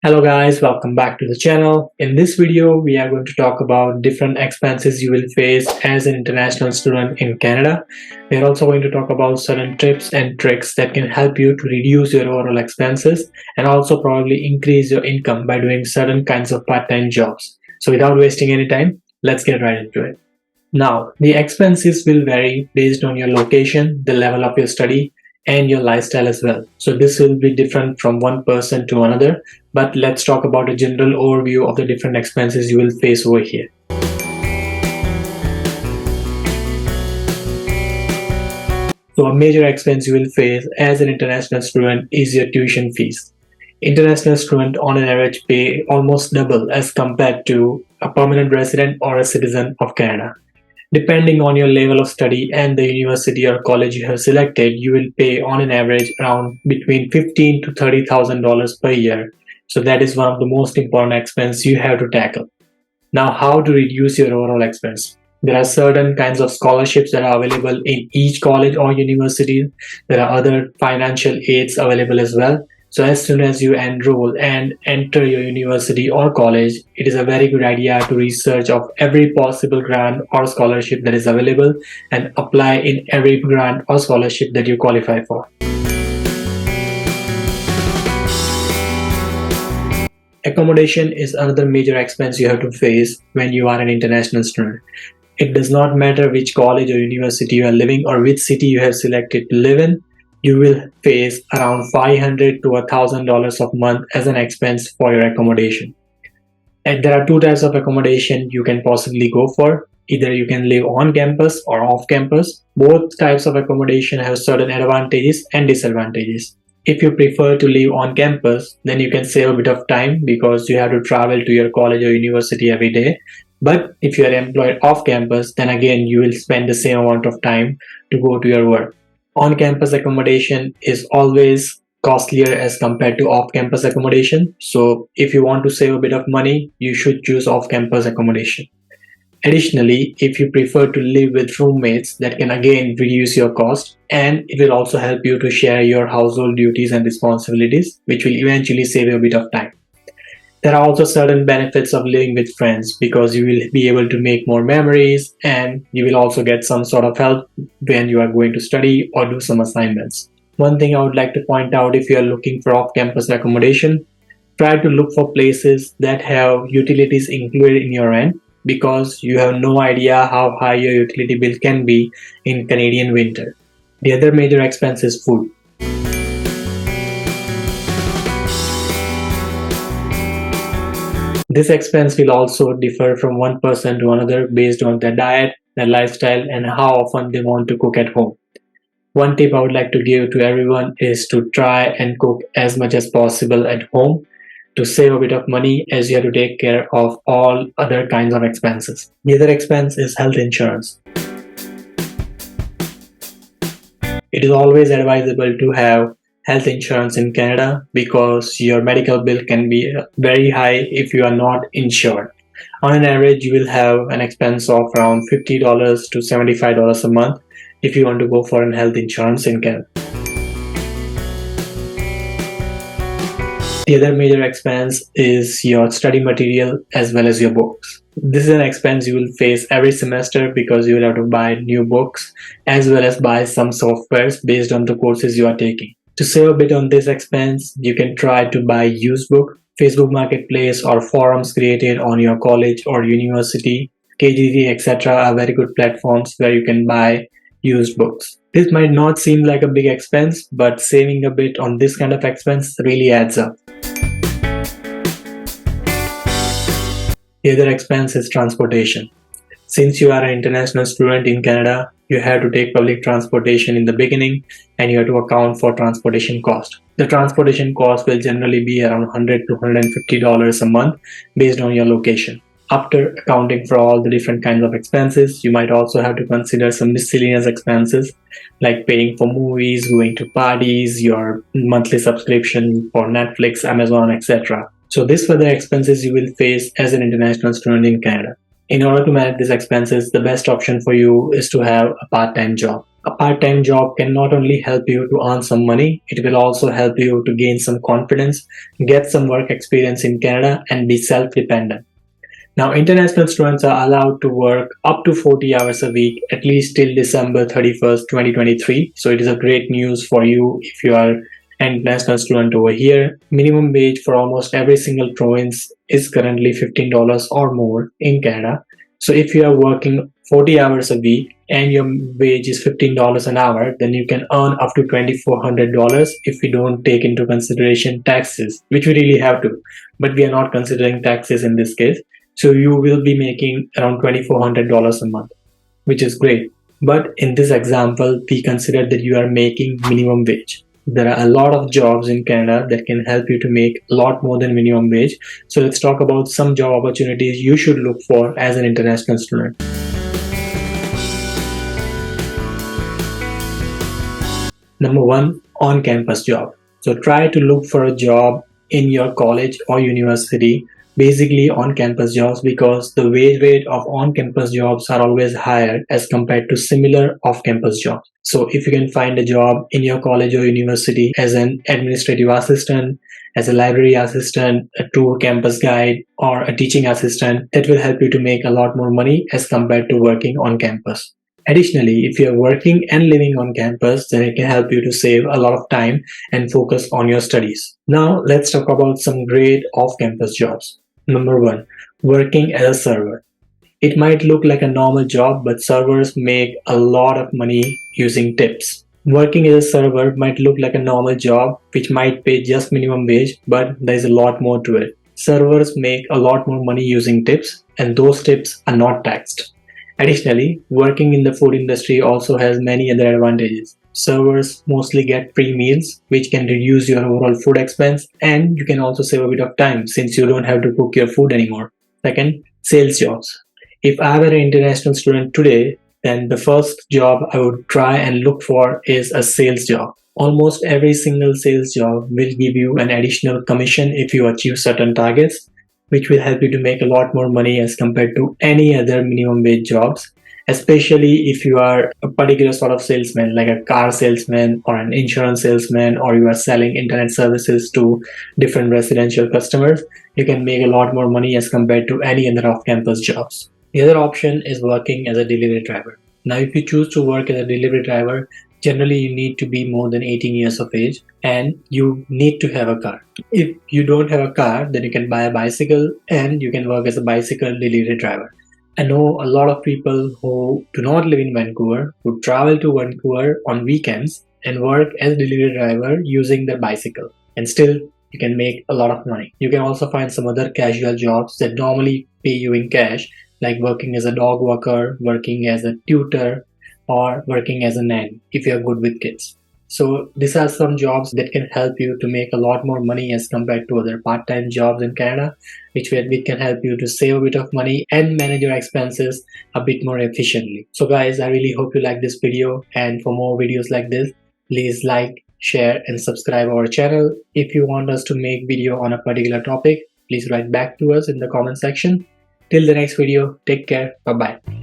Hello guys, welcome back to the channel. In this video, we are going to talk about different expenses you will face as an international student in Canada. We are also going to talk about certain tips and tricks that can help you to reduce your overall expenses and also probably increase your income by doing certain kinds of part-time jobs. So without wasting any time, let's get right into it. Now, the expenses will vary based on your location, the level of your study, and your lifestyle as well. So this will be different from one person to another, but let's talk about a general overview of the different expenses you will face over here. So a major expense you will face as an international student is your tuition fees. International students on an average pay almost double as compared to a permanent resident or a citizen of Canada. Depending on your level of study and the university or college you have selected, you will pay on an average around between $15,000 to $30,000 per year. So that is one of the most important expenses you have to tackle. Now, how to reduce your overall expense? There are certain kinds of scholarships that are available in each college or university. There are other financial aids available as well. So as soon as you enroll and enter your university or college, it is a very good idea to research of every possible grant or scholarship that is available and apply in every grant or scholarship that you qualify for. Accommodation is another major expense you have to face when you are an international student. It does not matter which college or university you are living or which city you have selected to live in. You will face around $500 to $1,000 a month as an expense for your accommodation. And there are two types of accommodation you can possibly go for. Either you can live on campus or off campus. Both types of accommodation have certain advantages and disadvantages. If you prefer to live on campus, then you can save a bit of time because you have to travel to your college or university every day. But if you are employed off campus, then again you will spend the same amount of time to go to your work. On-campus accommodation is always costlier as compared to off-campus accommodation. So if you want to save a bit of money, you should choose off-campus accommodation. Additionally, if you prefer to live with roommates, that can again reduce your cost, and it will also help you to share your household duties and responsibilities, which will eventually save you a bit of time. There are also certain benefits of living with friends because you will be able to make more memories and you will also get some sort of help when you are going to study or do some assignments. One thing I would like to point out, if you are looking for off-campus accommodation, try to look for places that have utilities included in your rent because you have no idea how high your utility bill can be in Canadian winter. The other major expense is food. This expense will also differ from one person to another based on their diet, their lifestyle, and how often they want to cook at home. One tip I would like to give to everyone is to try and cook as much as possible at home to save a bit of money as you have to take care of all other kinds of expenses. The other expense is health insurance. It is always advisable to have health insurance in Canada because your medical bill can be very high if you are not insured. On an average, you will have an expense of around $50 to $75 a month if you want to go for an health insurance in Canada. The other major expense is your study material as well as your books. This is an expense you will face every semester because you will have to buy new books as well as buy some softwares based on the courses you are taking. To save a bit on this expense, you can try to buy used book. Facebook Marketplace or forums created on your college or university, KGT, etc. are very good platforms where you can buy used books. This might not seem like a big expense, but saving a bit on this kind of expense really adds up. The other expense is transportation. Since you are an international student in Canada, you have to take public transportation in the beginning and you have to account for transportation cost. The transportation cost will generally be around $100 to $150 a month based on your location. After accounting for all the different kinds of expenses, you might also have to consider some miscellaneous expenses like paying for movies, going to parties, your monthly subscription for Netflix, Amazon, etc. So these were the expenses you will face as an international student in Canada. In order to manage these expenses, the best option for you is to have a part-time job. A part-time job can not only help you to earn some money, it will also help you to gain some confidence, get some work experience in Canada, and be self-dependent. Now, international students are allowed to work up to 40 hours a week, at least till December 31st, 2023. So it is a great news for you if you are an international student over here. Minimum wage for almost every single province is currently $15 or more in Canada. So if you are working 40 hours a week and your wage is $15 an hour, then you can earn up to $2,400 if we don't take into consideration taxes, which we really have to. But we are not considering taxes in this case. So you will be making around $2,400 a month, which is great. But in this example, we consider that you are making minimum wage. There are a lot of jobs in Canada that can help you to make a lot more than minimum wage. So let's talk about some job opportunities you should look for as an international student. Number one, on-campus job. So try to look for a job in your college or university, basically on-campus jobs, because the wage rate of on-campus jobs are always higher as compared to similar off-campus jobs. So if you can find a job in your college or university as an administrative assistant, as a library assistant, a tour campus guide, or a teaching assistant, that will help you to make a lot more money as compared to working on campus. Additionally, if you are working and living on campus, then it can help you to save a lot of time and focus on your studies. Now, let's talk about some great off-campus jobs. Number one, working as a server. It might look like a normal job, but servers make a lot of money using tips. Working as a server might look like a normal job, which might pay just minimum wage, but there's a lot more to it. Servers make a lot more money using tips, and those tips are not taxed. Additionally, working in the food industry also has many other advantages. Servers mostly get free meals, which can reduce your overall food expense, and you can also save a bit of time since you don't have to cook your food anymore. Second, sales jobs. If I were an international student today, then the first job I would try and look for is a sales job. Almost every single sales job will give you an additional commission if you achieve certain targets, which will help you to make a lot more money as compared to any other minimum wage jobs, especially if you are a particular sort of salesman, like a car salesman or an insurance salesman, or you are selling internet services to different residential customers. You can make a lot more money as compared to any other off-campus jobs. The other option is working as a delivery driver. Now, if you choose to work as a delivery driver, generally you need to be more than 18 years of age and you need to have a car. If you don't have a car, then you can buy a bicycle and you can work as a bicycle delivery driver. I know a lot of people who do not live in Vancouver who travel to Vancouver on weekends and work as a delivery driver using their bicycle, and still you can make a lot of money. You can also find some other casual jobs that normally pay you in cash, like working as a dog walker, working as a tutor, or working as a nanny if you're good with kids. So these are some jobs that can help you to make a lot more money as compared to other part-time jobs in Canada, which can help you to save a bit of money and manage your expenses a bit more efficiently. So guys, I really hope you like this video, and for more videos like this, please like, share and subscribe our channel. If you want us to make video on a particular topic, please write back to us in the comment section. Till the next video, take care, bye bye.